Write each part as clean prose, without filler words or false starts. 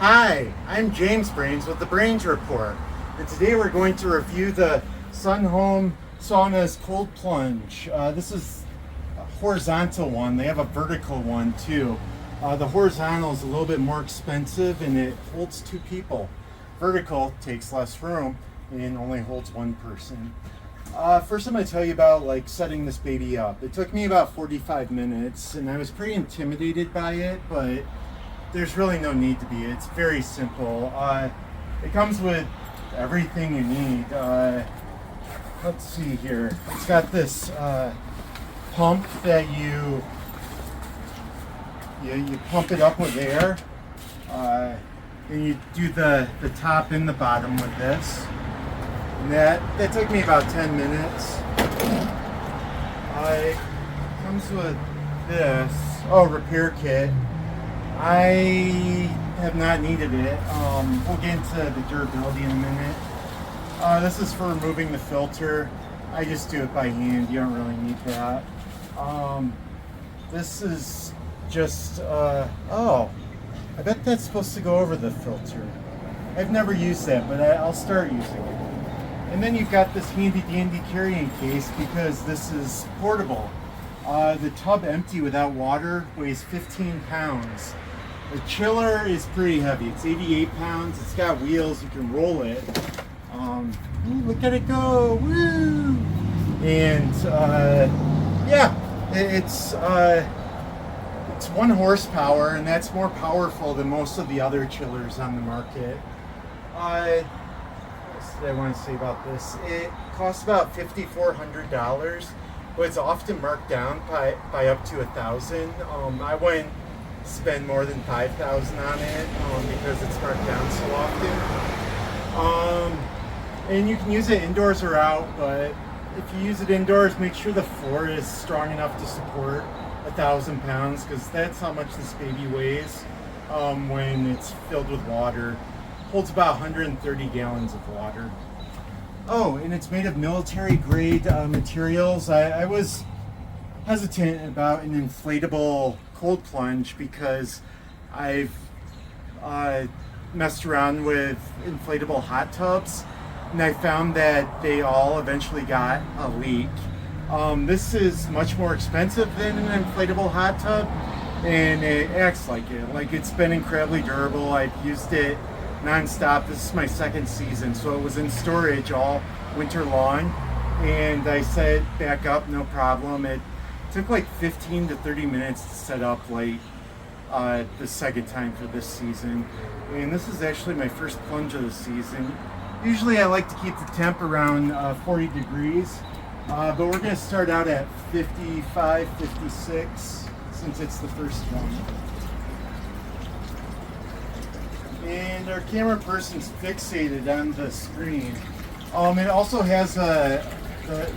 Hi, I'm James Brains with the Brains Report, and today we're going to review the Sun Home Saunas Cold Plunge. This is a horizontal one. They have a vertical one too. The horizontal is a little bit more expensive and it holds 2 people. Vertical takes less room and only holds 1 person. First I'm going to tell you about setting this baby up. It took me about 45 minutes and I was pretty intimidated by it, but there's really no need to be. It's very simple. It comes with everything you need. Let's see here. It's got this pump that you pump it up with air. And you do the top and the bottom with this. And that took me about 10 minutes. It comes with this. Oh, repair kit. I have not needed it. We'll get into the durability in a minute. This is for removing the filter. I just do it by hand. You don't really need that. This is just, oh, I bet that's supposed to go over the filter. I've never used that, but I'll start using it. And then you've got this handy dandy carrying case because this is portable. The tub empty without water weighs 15 pounds. The chiller is pretty heavy. It's 88 pounds. It's got wheels. You can roll it. Ooh, look at it go! Woo! And yeah, it's 1 horsepower, and that's more powerful than most of the other chillers on the market. What else did I want to say about this? It costs about $5,400, but it's often marked down by up to $1,000. I wouldn't spend more than $5,000 on it because it's marked down so often. And you can use it indoors or out, but if you use it indoors, make sure the floor is strong enough to support 1,000 pounds because that's how much this baby weighs when it's filled with water. Holds about 130 gallons of water. Oh, and it's made of military grade materials. I was hesitant about an inflatable cold plunge because I've messed around with inflatable hot tubs and I found that they all eventually got a leak. This is much more expensive than an inflatable hot tub and it acts like it. Like, it's been incredibly durable. I've used it non-stop. This is my 2nd season, so it was in storage all winter long and I set it back up no problem. It took like 15 to 30 minutes to set up the 2nd time for this season. And this is actually my first plunge of the season. Usually I like to keep the temp around 40 degrees, but we're going to start out at 55, 56 since it's the first one. And our camera person's fixated on the screen. It also has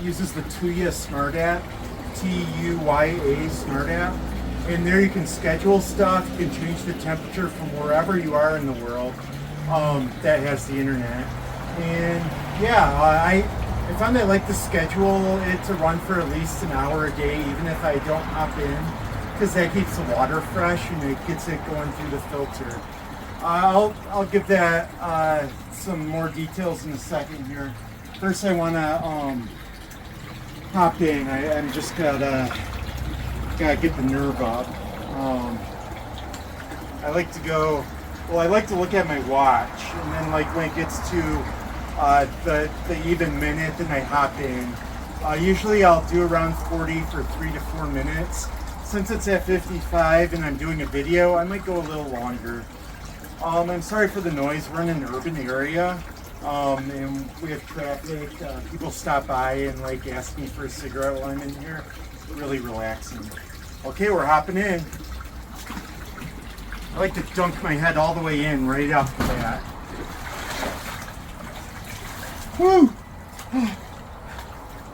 uses the Tuya Smart app. Tuya Smart app, and there you can schedule stuff. You can change the temperature from wherever you are in the world that has the internet. And yeah, I found I like to schedule it to run for at least an hour a day, even if I don't hop in, because that keeps the water fresh and it gets it going through the filter. I'll give that some more details in a second here. First, I want to hop in. I'm just gotta get the nerve up. I like to look at my watch, and then when it gets to the even minute, then I hop in. Usually I'll do around 40 for 3 to 4 minutes. Since it's at 55 and I'm doing a video, I might go a little longer. I'm sorry for the noise. We're in an urban area. And we have traffic. People stop by and ask me for a cigarette while I'm in here. It's really relaxing. Okay, we're hopping in. I like to dunk my head all the way in right off the bat. Woo!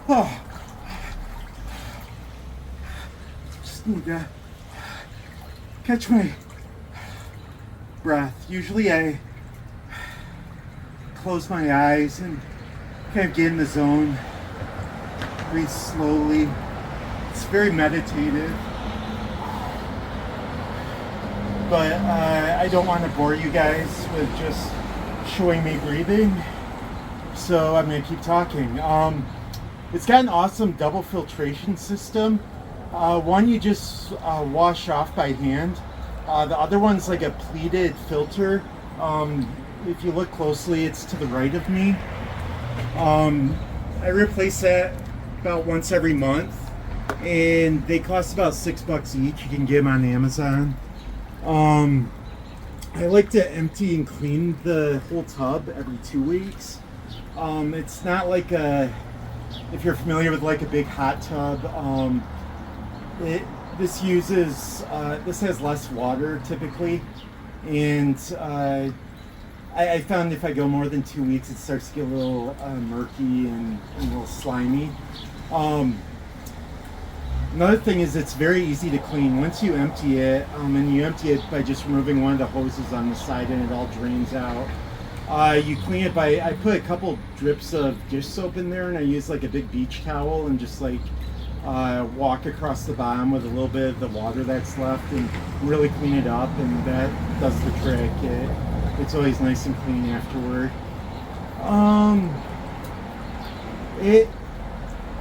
Oh. Just need to catch my breath. Usually I close my eyes and kind of get in the zone, breathe slowly. It's very meditative. but I don't want to bore you guys with just showing me breathing, so I'm going to keep talking. It's got an awesome double filtration system. One you just wash off by hand. The other one's like a pleated filter. If you look closely, it's to the right of me. I replace that about once every month, and they cost about $6 each. You can get them on Amazon. I like to empty and clean the whole tub every 2 weeks. It's not like if you're familiar with like a big hot tub, this has less water typically, and I found if I go more than 2 weeks, it starts to get a little murky and a little slimy. Another thing is it's very easy to clean. Once you empty it, and you empty it by just removing one of the hoses on the side and it all drains out. You clean it by, I put a couple drips of dish soap in there, and I use like a big beach towel and just like walk across the bottom with a little bit of the water that's left and really clean it up, and that does the trick. It's always nice and clean afterward.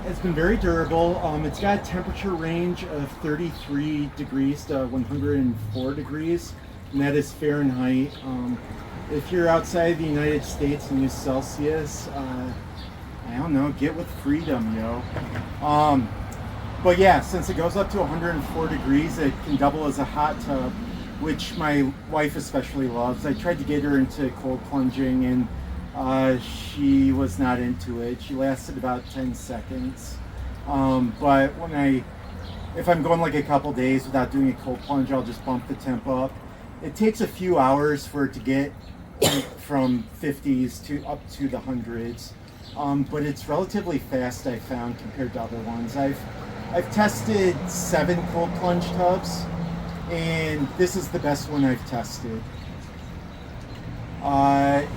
It's been very durable. It's got a temperature range of 33 degrees to 104 degrees, and that is Fahrenheit. If you're outside the United States and use Celsius, I don't know, get with freedom, yo. But yeah, since it goes up to 104 degrees, it can double as a hot tub, which my wife especially loves. I tried to get her into cold plunging, and she was not into it. She lasted about 10 seconds. But if I'm going like a couple days without doing a cold plunge, I'll just bump the temp up. It takes a few hours for it to get from 50s to up to the hundreds. But it's relatively fast, I found, compared to other ones. I've tested 7 cold plunge tubs, and this is the best one I've tested. Let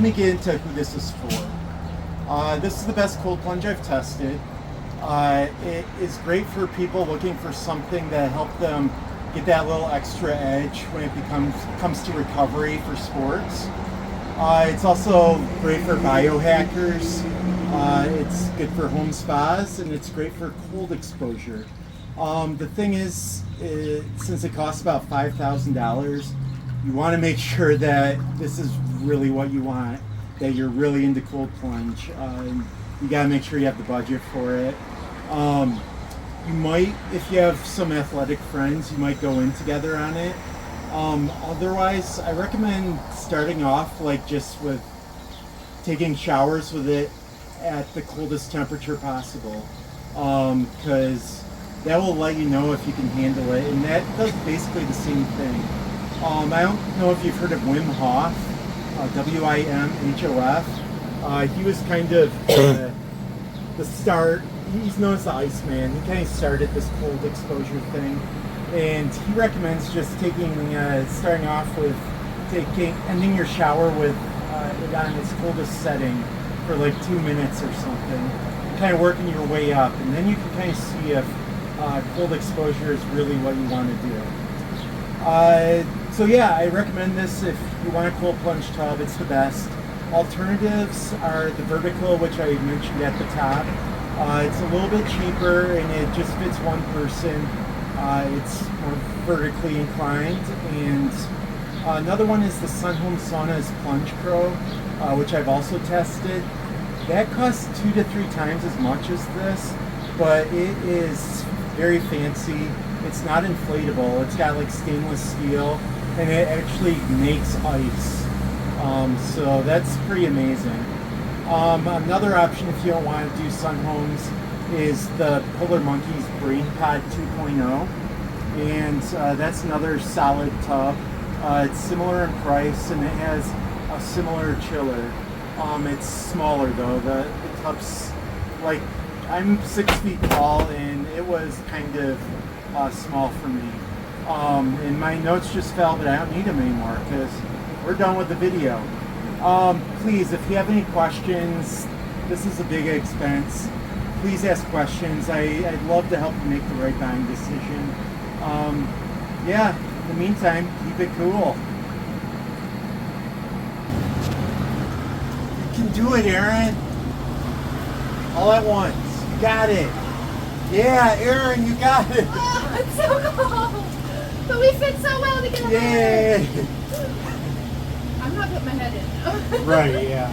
me get into who this is for. This is the best cold plunge I've tested. It is great for people looking for something to help them get that little extra edge when it comes to recovery for sports. It's also great for biohackers. It's good for home spas, and it's great for cold exposure. The thing is, since it costs about $5,000, you want to make sure that this is really what you want, that you're really into cold plunge. You got to make sure you have the budget for it. You might, if you have some athletic friends, you might go in together on it. Otherwise, I recommend starting off like just with taking showers with it at the coldest temperature possible, because that will let you know if you can handle it, and that does basically the same thing. I don't know if you've heard of Wim Hof, W-I-M-H-O-F. He was kind of the start. He's known as the Iceman. He kind of started this cold exposure thing, and he recommends just starting off with ending your shower with it on its coldest setting for like 2 minutes or something, kind of working your way up, and then you can kind of see if cold exposure is really what you want to do. So yeah, I recommend this if you want a cold plunge tub. It's the best. Alternatives are the vertical, which I mentioned at the top. It's a little bit cheaper, and it just fits one person. It's more vertically inclined. And another one is the Sunhome Saunas Plunge Pro, which I've also tested. That costs 2 to 3 times as much as this, but it is very fancy. It's not inflatable. It's got like stainless steel, and it actually makes ice. So that's pretty amazing. Another option if you don't want to do Sunhomes is the Polar Monkeys Brain Pod 2.0, and that's another solid tub. It's similar in price, and it has a similar chiller. It's smaller though. The tub's like, I'm 6 feet tall, and it was kind of small for me. And my notes just fell, but I don't need them anymore because we're done with the video. Please, if you have any questions, this is a big expense. please ask questions. I'd love to help you make the right buying decision. Yeah, in the meantime, keep it cool. You can do it, Aaron. All at once. You got it. Yeah, Aaron, you got it. Oh, it's so cold. But we fit so well together. Yay. I'm not putting my head in though. Right, yeah.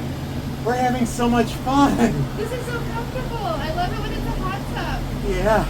We're having so much fun. This is so comfortable. I love it when it's a hot tub. Yeah.